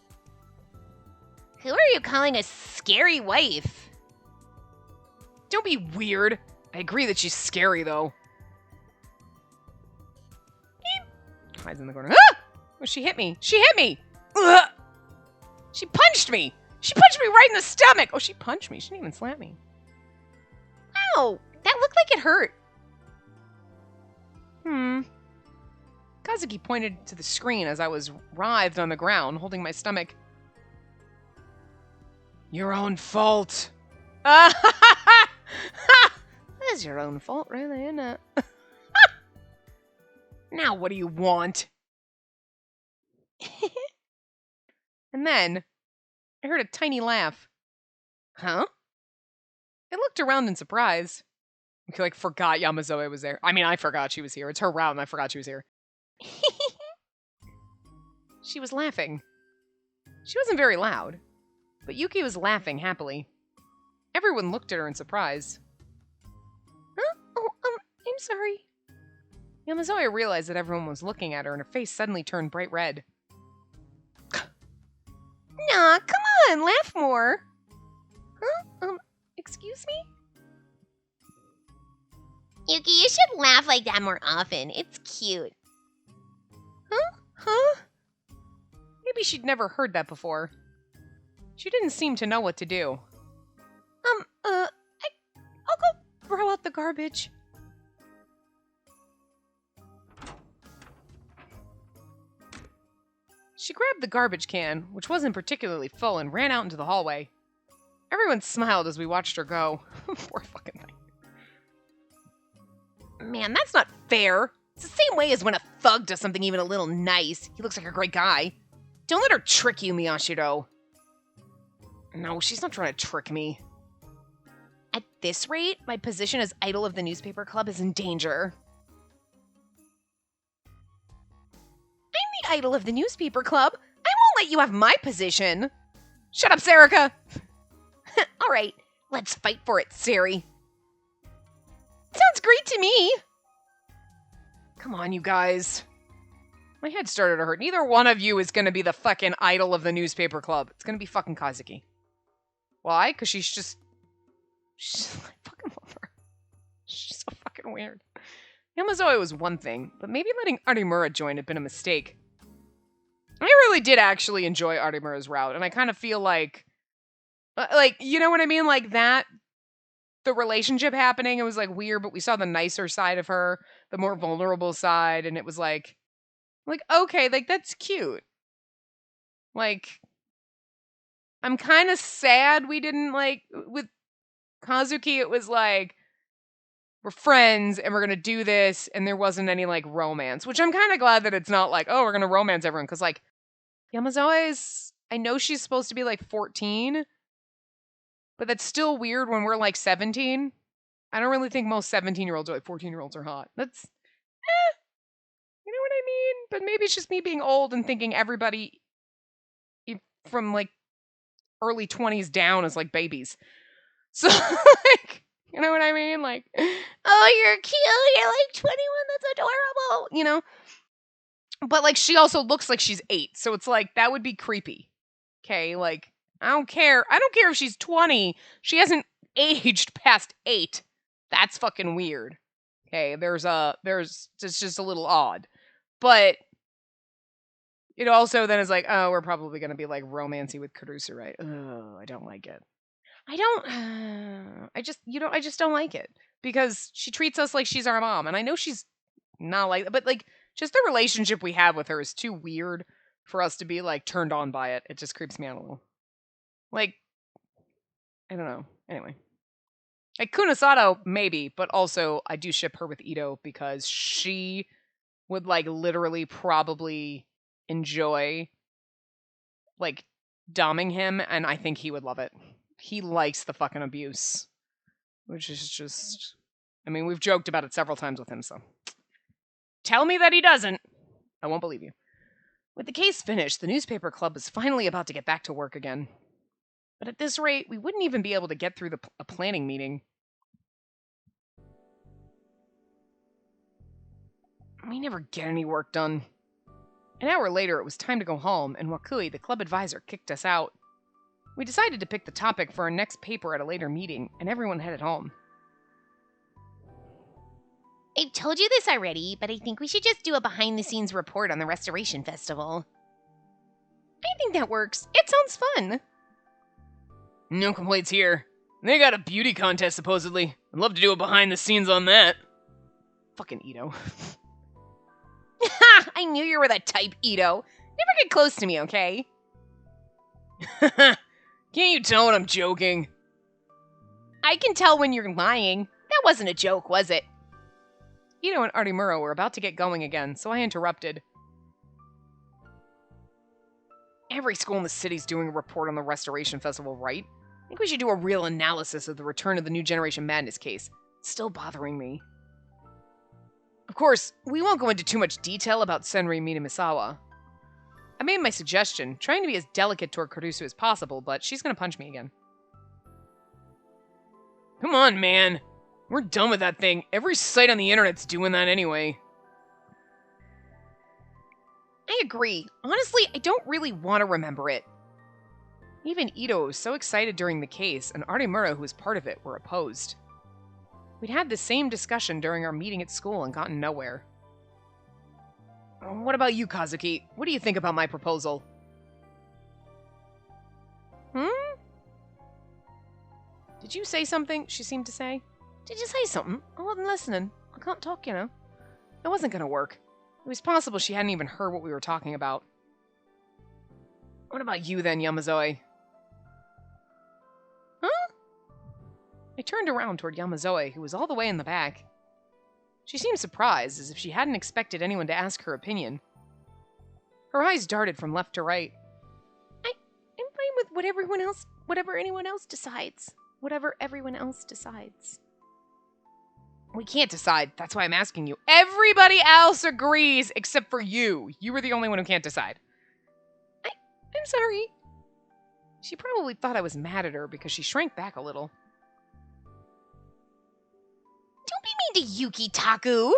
Who are you calling a scary wife? Don't be weird. I agree that she's scary, though. Hides in the corner. Ah! Oh, she hit me. She hit me. Ugh! She punched me. She punched me right in the stomach. Oh, she punched me. She didn't even slap me. Ow! That looked like it hurt. Kazuki pointed to the screen as I was writhed on the ground, holding my stomach. Your own fault. That's your own fault, really, isn't it? Now what do you want? And then I heard a tiny laugh. Huh? I looked around in surprise. I forgot Yamazoe was there. I mean, I forgot she was here. It's her route and I forgot she was here. She was laughing. She wasn't very loud, but Yuki was laughing happily. Everyone looked at her in surprise. Huh? Oh, I'm sorry. Yamazoe realized that everyone was looking at her and her face suddenly turned bright red. Nah, come on, laugh more. Huh? Excuse me? Yuki, you should laugh like that more often. It's cute. Huh? Maybe she'd never heard that before. She didn't seem to know what to do. I'll go throw out the garbage. She grabbed the garbage can, which wasn't particularly full, and ran out into the hallway. Everyone smiled as we watched her go. Poor fucking thing. Man, that's not fair. It's the same way as when a thug does something even a little nice. He looks like a great guy. Don't let her trick you, Miyashiro. No, she's not trying to trick me. At this rate, my position as idol of the newspaper club is in danger. I'm the idol of the newspaper club. I won't let you have my position. Shut up, Sarika. All right, let's fight for it, Sari. Sounds great to me. Come on, you guys. My head started to hurt. Neither one of you is going to be the fucking idol of the newspaper club. It's going to be fucking Kazuki. Why? Because she's like, fucking love her. She's so fucking weird. Yamazoe was one thing, but maybe letting Arimura join had been a mistake. I really did actually enjoy Arimura's route, and I kind of feel like, you know what I mean? Like that, the relationship happening, it was like weird, but we saw the nicer side of her, the more vulnerable side, and it was like, okay, like that's cute. Like, I'm kind of sad we didn't, like, with Kazuki, it was like, we're friends and we're gonna do this, and there wasn't any, like, romance, which I'm kind of glad that it's not like, oh, we're gonna romance everyone, because, like, Yamazoe's, I know she's supposed to be, like, 14, but that's still weird when we're, like, 17. I don't really think most 17-year-olds or, like, 14-year-olds are hot. That's, you know what I mean? But maybe it's just me being old and thinking everybody from, like, early 20s down is, like, babies. So, like, You know what I mean? Like, oh, you're cute. You're like 21. That's adorable. you know? But, like, she also looks like she's 8, so it's like, that would be creepy. Okay, like, I don't care. I don't care if she's 20. She hasn't aged past 8. That's fucking weird. Okay, it's just a little odd. But it also then is like, oh, we're probably gonna be like romancy with Caruso, right? Oh, I don't like it. I don't. I just don't like it because she treats us like she's our mom, and I know she's not like that, but like, just the relationship we have with her is too weird for us to be like turned on by it. It just creeps me out a little. Like, I don't know. Anyway, like Kunasato maybe, but also I do ship her with Ito because she would like literally probably enjoy like doming him, and I think he would love it. He likes the fucking abuse, which is just. I mean, we've joked about it several times with him, so. Tell me that he doesn't. I won't believe you. With the case finished, the newspaper club was finally about to get back to work again. But at this rate, we wouldn't even be able to get through a planning meeting. We never get any work done. An hour later, it was time to go home, and Wakui, the club advisor, kicked us out. We decided to pick the topic for our next paper at a later meeting, and everyone headed home. I've told you this already, but I think we should just do a behind-the-scenes report on the Restoration Festival. I think that works. It sounds fun. No complaints here. They got a beauty contest, supposedly. I'd love to do a behind the scenes on that. Fucking Ito. Ha! I knew you were that type, Ito. Never get close to me, okay? Can't you tell when I'm joking? I can tell when you're lying. That wasn't a joke, was it? Ito and Artimuro were about to get going again, so I interrupted. Every school in the city's doing a report on the Restoration Festival, right? I think we should do a real analysis of the return of the New Generation Madness case. It's still bothering me. Of course, we won't go into too much detail about Senri Minamisawa. I made my suggestion, trying to be as delicate toward Caruso as possible, but she's gonna punch me again. Come on, man. We're done with that thing. Every site on the internet's doing that anyway. I agree. Honestly, I don't really want to remember it. Even Ito was so excited during the case, and Artimura, who was part of it, were opposed. We'd had the same discussion during our meeting at school and gotten nowhere. What about you, Kazuki? What do you think about my proposal? Did you say something? She seemed to say. Did you say something? I wasn't listening. I can't talk, you know. It wasn't gonna work. It was possible she hadn't even heard what we were talking about. What about you then, Yamazoe? Huh? I turned around toward Yamazoe, who was all the way in the back. She seemed surprised, as if she hadn't expected anyone to ask her opinion. Her eyes darted from left to right. I'm fine with whatever anyone else decides. Whatever everyone else decides. We can't decide. That's why I'm asking you. Everybody else agrees except for you. You were the only one who can't decide. I'm sorry. She probably thought I was mad at her because she shrank back a little. Don't be mean to Yuki, Taku.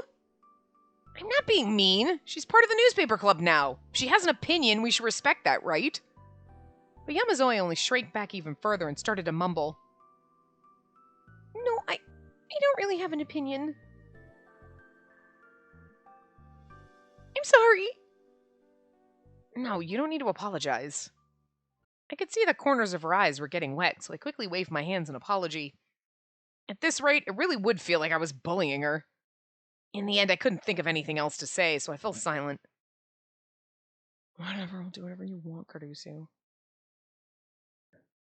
I'm not being mean. She's part of the newspaper club now. If she has an opinion, we should respect that, right? But Yamazoe only shrank back even further and started to mumble. No, I don't really have an opinion. I'm sorry. No, you don't need to apologize. I could see the corners of her eyes were getting wet, so I quickly waved my hands in apology. At this rate, it really would feel like I was bullying her. In the end, I couldn't think of anything else to say, so I fell silent. Whatever, I'll do whatever you want, Caruso.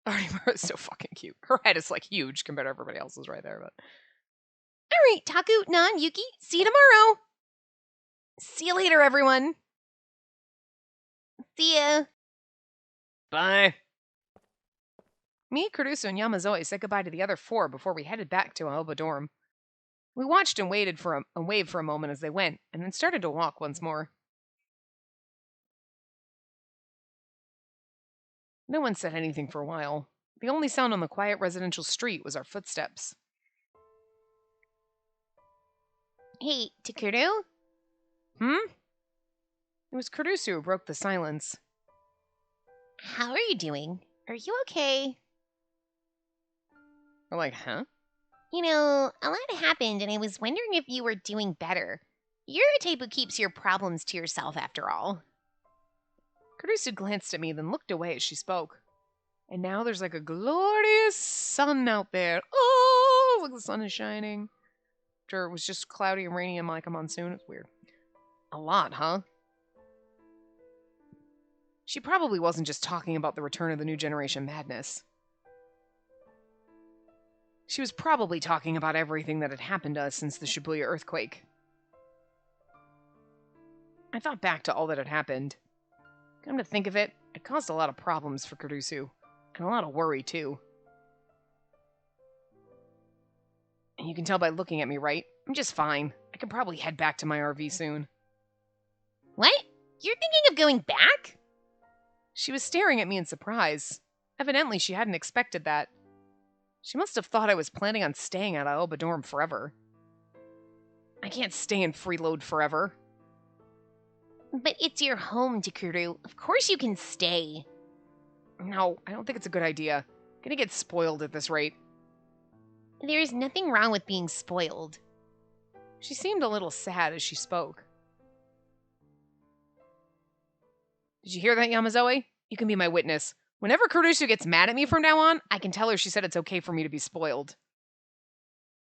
Artimura's so fucking cute. Her head is, like, huge compared to everybody else's right there, but... Alright, Taku, Nan, Yuki, see you tomorrow. See you later, everyone. See ya. Bye. Me, Caruso, and Yamazoe said goodbye to the other 4 before we headed back to Aoba dorm. We watched and waited for a wave for a moment as they went, and then started to walk once more. No one said anything for a while. The only sound on the quiet residential street was our footsteps. Hey, Takuru? Hmm? It was Kurusu who broke the silence. How are you doing? Are you okay? We're like, huh? You know, a lot happened, and I was wondering if you were doing better. You're the type who keeps your problems to yourself, after all. Kurusu glanced at me, then looked away as she spoke. And now there's like a glorious sun out there. Oh, look, the sun is shining. After it was just cloudy and rainy and like a monsoon. It's weird. A lot, huh? She probably wasn't just talking about the return of the new generation madness. She was probably talking about everything that had happened to us since the Shibuya earthquake. I thought back to all that had happened. Come to think of it, it caused a lot of problems for Kurusu. And a lot of worry, too. And you can tell by looking at me, right? I'm just fine. I can probably head back to my RV soon. What? You're thinking of going back? She was staring at me in surprise. Evidently, she hadn't expected that. She must have thought I was planning on staying at Aoba Dorm forever. I can't stay in freeload forever. But it's your home, Takuru. Of course you can stay. No, I don't think it's a good idea. I'm gonna get spoiled at this rate. There's nothing wrong with being spoiled. She seemed a little sad as she spoke. Did you hear that, Yamazoe? You can be my witness. Whenever Kurusu gets mad at me from now on, I can tell her she said it's okay for me to be spoiled.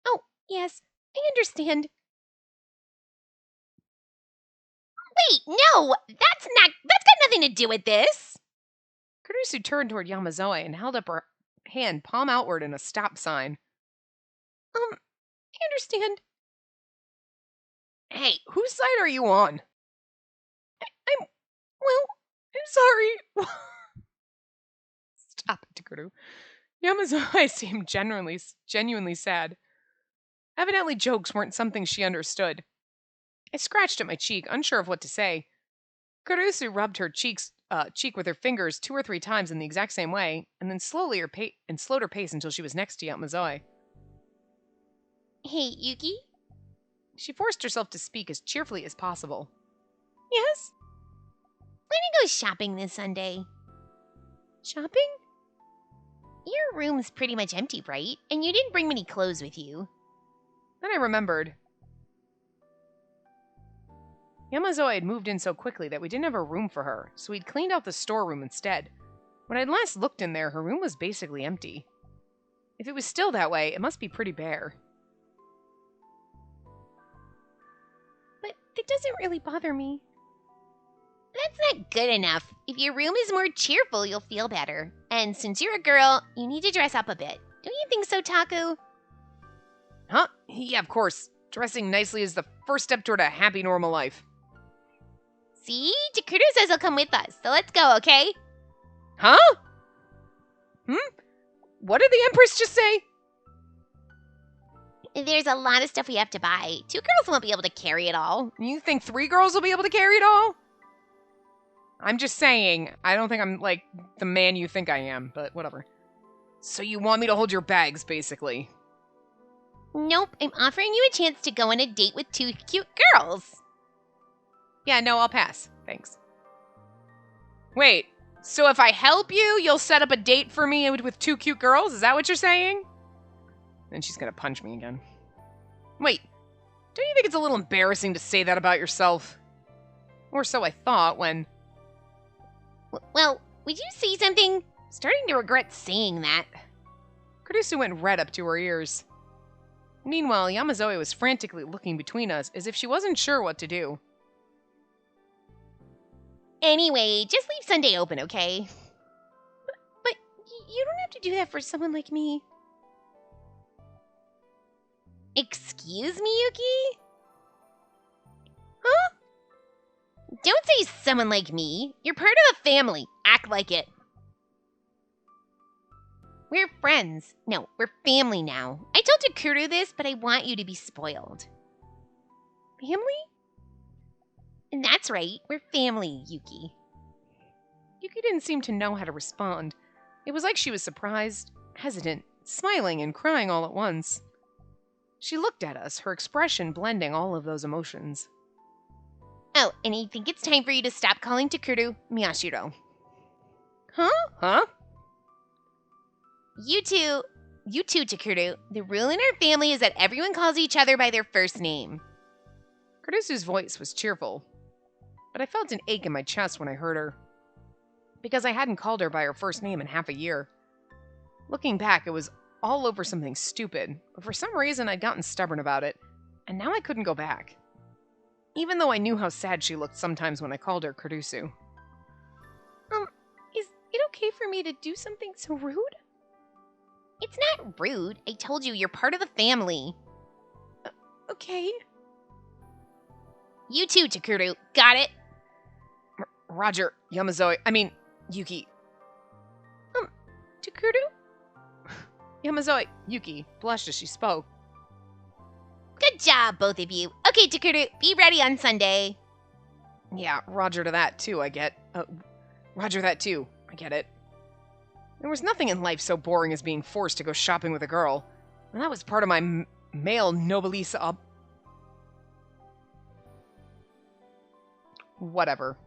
Oh, yes, I understand. Wait, no! That's got nothing to do with this! Kurusu turned toward Yamazoe and held up her hand palm outward in a stop sign. I understand. Hey, whose side are you on? I'm sorry. Stop it, Takuru. Yamazoe seemed genuinely sad. Evidently, jokes weren't something she understood. I scratched at my cheek, unsure of what to say. Kurusu rubbed her cheek with her fingers 2 or 3 times in the exact same way, and then slowed her pace until she was next to Yamazoe. Hey, Yuki? She forced herself to speak as cheerfully as possible. Yes? Wanna go shopping this Sunday? Shopping? Your room's pretty much empty, right? And you didn't bring many clothes with you. Then I remembered. Yamazoe had moved in so quickly that we didn't have a room for her, so we'd cleaned out the storeroom instead. When I'd last looked in there, her room was basically empty. If it was still that way, it must be pretty bare. But that doesn't really bother me. That's not good enough. If your room is more cheerful, you'll feel better. And since you're a girl, you need to dress up a bit. Don't you think so, Taku? Huh? Yeah, of course. Dressing nicely is the first step toward a happy, normal life. See? Takuru says he'll come with us, so let's go, okay? Huh? What did the Empress just say? There's a lot of stuff we have to buy. 2 girls won't be able to carry it all. You think 3 girls will be able to carry it all? I'm just saying, I don't think I'm, like, the man you think I am, but whatever. So you want me to hold your bags, basically? Nope, I'm offering you a chance to go on a date with 2 cute girls. Yeah, no, I'll pass. Thanks. Wait, so if I help you, you'll set up a date for me with 2 cute girls? Is that what you're saying? Then she's gonna punch me again. Wait, don't you think it's a little embarrassing to say that about yourself? Or so I thought when... Well, would you say something? Starting to regret saying that. Kurusu went red up to her ears. Meanwhile, Yamazoe was frantically looking between us as if she wasn't sure what to do. Anyway, just leave Sunday open, okay? But you don't have to do that for someone like me. Excuse me, Yuki? Huh? Don't say someone like me. You're part of a family. Act like it. We're friends. No, we're family now. I told Takuru this, but I want you to be spoiled. Family? That's right. We're family, Yuki. Yuki didn't seem to know how to respond. It was like she was surprised, hesitant, smiling, and crying all at once. She looked at us, her expression blending all of those emotions. Oh, and I think it's time for you to stop calling Takuru Miyashiro. Huh? You two, Takuru, the rule in our family is that everyone calls each other by their first name. Kurusu's voice was cheerful, but I felt an ache in my chest when I heard her, because I hadn't called her by her first name in half a year. Looking back, it was all over something stupid, but for some reason I'd gotten stubborn about it, and now I couldn't go back. Even though I knew how sad she looked sometimes when I called her Kurusu. Is it okay for me to do something so rude? It's not rude. I told you, you're part of the family. Okay. You too, Takuru. Got it? Roger, Yuki. Takuru? Yamazoi, Yuki, blushed as she spoke. Good job, both of you. Okay, Takuru, be ready on Sunday. Yeah, roger to that too, I get. Roger that too, I get it. There was nothing in life so boring as being forced to go shopping with a girl, and that was part of my male noblesse whatever.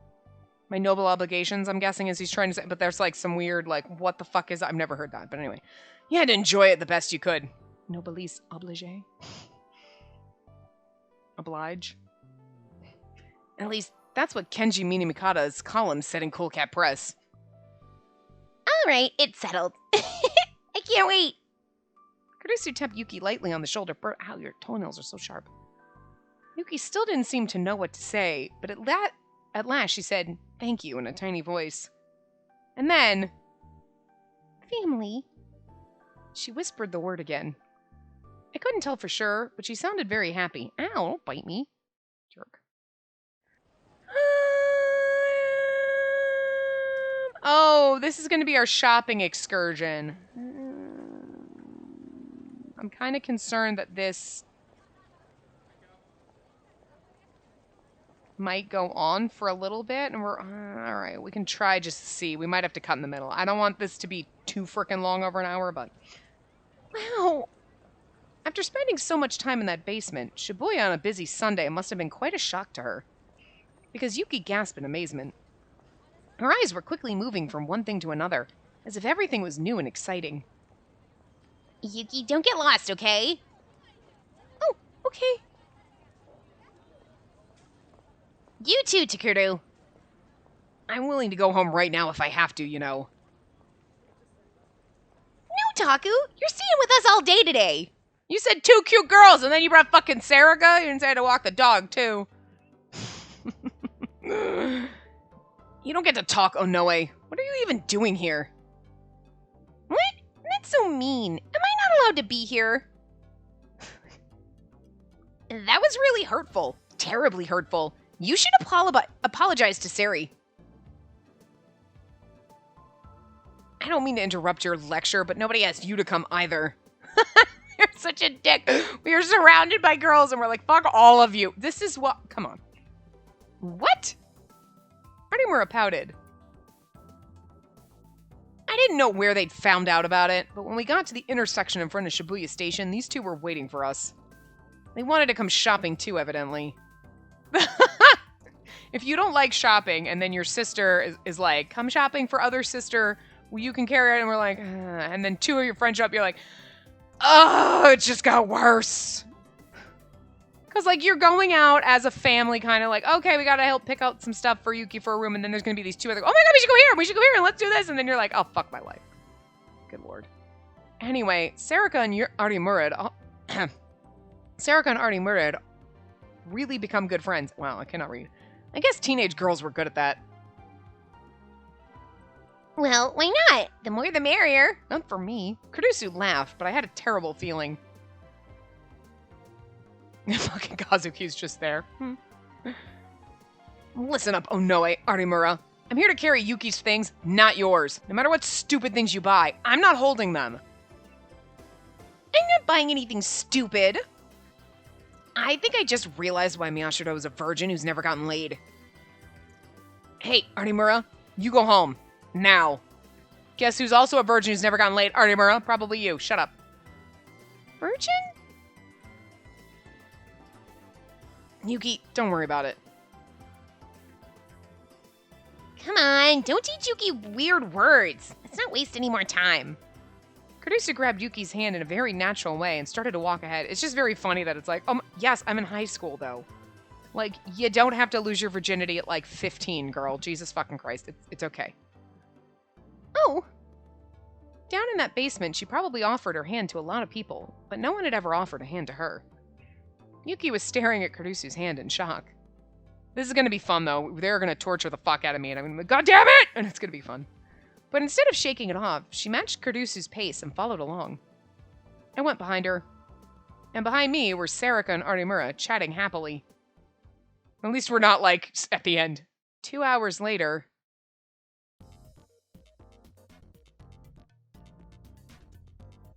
My noble obligations, I'm guessing, as he's trying to say, but there's like some weird, like, what the fuck is that? I've never heard that, but anyway. You had to enjoy it the best you could. Noblesse oblige? Oblige? At least, that's what Kenji Minamikata's column said in Cool Cat Press. All right, it's settled. I can't wait. Kurusu tapped Yuki lightly on the shoulder. Ow, your toenails are so sharp. Yuki still didn't seem to know what to say, but at last she said, "Thank you," in a tiny voice. And then, "Family." She whispered the word again. I couldn't tell for sure, but she sounded very happy. Ow, don't bite me. Jerk. Oh, this is going to be our shopping excursion. I'm kind of concerned that this might go on for a little bit, and we're all right. We can try just to see. We might have to cut in the middle. I don't want this to be too freaking long, over an hour, but wow. After spending so much time in that basement, Shibuya on a busy Sunday must have been quite a shock to her, because Yuki gasped in amazement. Her eyes were quickly moving from one thing to another, as if everything was new and exciting. Yuki, don't get lost, okay? Oh, okay. You too, Takuru. I'm willing to go home right now if I have to, you know. No, Taku, you're staying with us all day today. You said 2 cute girls, and then you brought fucking Sarika? You didn't say I had to walk the dog, too. You don't get to talk, Onoe. What are you even doing here? What? That's so mean. Am I not allowed to be here? That was really hurtful. Terribly hurtful. You should apologize to Sari. I don't mean to interrupt your lecture, but nobody asked you to come either. You're such a dick. We are surrounded by girls, and we're like, fuck all of you. This is what... Come on. What? Arimura pouted. I didn't know where they'd found out about it, but when we got to the intersection in front of Shibuya Station, these two were waiting for us. They wanted to come shopping too, evidently. If you don't like shopping, and then your sister is like, come shopping for other sister, well, you can carry it, and we're like, and then 2 of your friends show up, you're like, oh, it just got worse. Because, like, you're going out as a family, kind of like, okay, we gotta help pick out some stuff for Yuki for a room, and then there's gonna be these 2 other, oh my god, we should go here, and let's do this, and then you're like, oh, fuck my life. Good lord. Anyway, Sarika and Arimura really become good friends. Wow, I cannot read. I guess teenage girls were good at that. Well, why not? The more the merrier. Not for me. Kurusu laughed, but I had a terrible feeling. Fucking Kazuki's just there. Listen up, Onoe, Arimura. I'm here to carry Yuki's things, not yours. No matter what stupid things you buy, I'm not holding them. I'm not buying anything stupid. I think I just realized why Miyashiro is a virgin who's never gotten laid. Hey, Arimura, you go home. Now. Guess who's also a virgin who's never gotten laid? Arimura, probably you. Shut up. Virgin? Yuki, don't worry about it. Come on, don't teach Yuki weird words. Let's not waste any more time. Kurusu grabbed Yuki's hand in a very natural way and started to walk ahead. It's just very funny that it's like, yes, I'm in high school, though. Like, you don't have to lose your virginity at, like, 15, girl. Jesus fucking Christ. It's okay. Oh! Down in that basement, she probably offered her hand to a lot of people, but no one had ever offered a hand to her. Yuki was staring at Kurusu's hand in shock. This is going to be fun, though. They're going to torture the fuck out of me, and I'm going to be like, God damn it! And it's going to be fun. But instead of shaking it off, she matched Kurusu's pace and followed along. I went behind her. And behind me were Sarika and Arimura chatting happily. At least we're not, like, at the end. 2 hours later...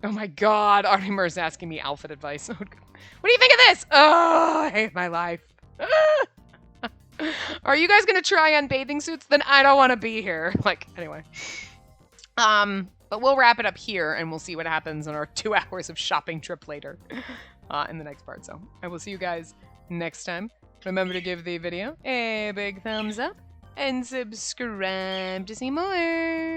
Oh my god, Arimura's asking me outfit advice. What do you think of this? Oh, I hate my life. Are you guys gonna try on bathing suits? Then I don't want to be here. Like, anyway. But we'll wrap it up here, and we'll see what happens in our 2 hours of shopping trip later in the next part. So I will see you guys next time. Remember to give the video a big thumbs up and subscribe to see more.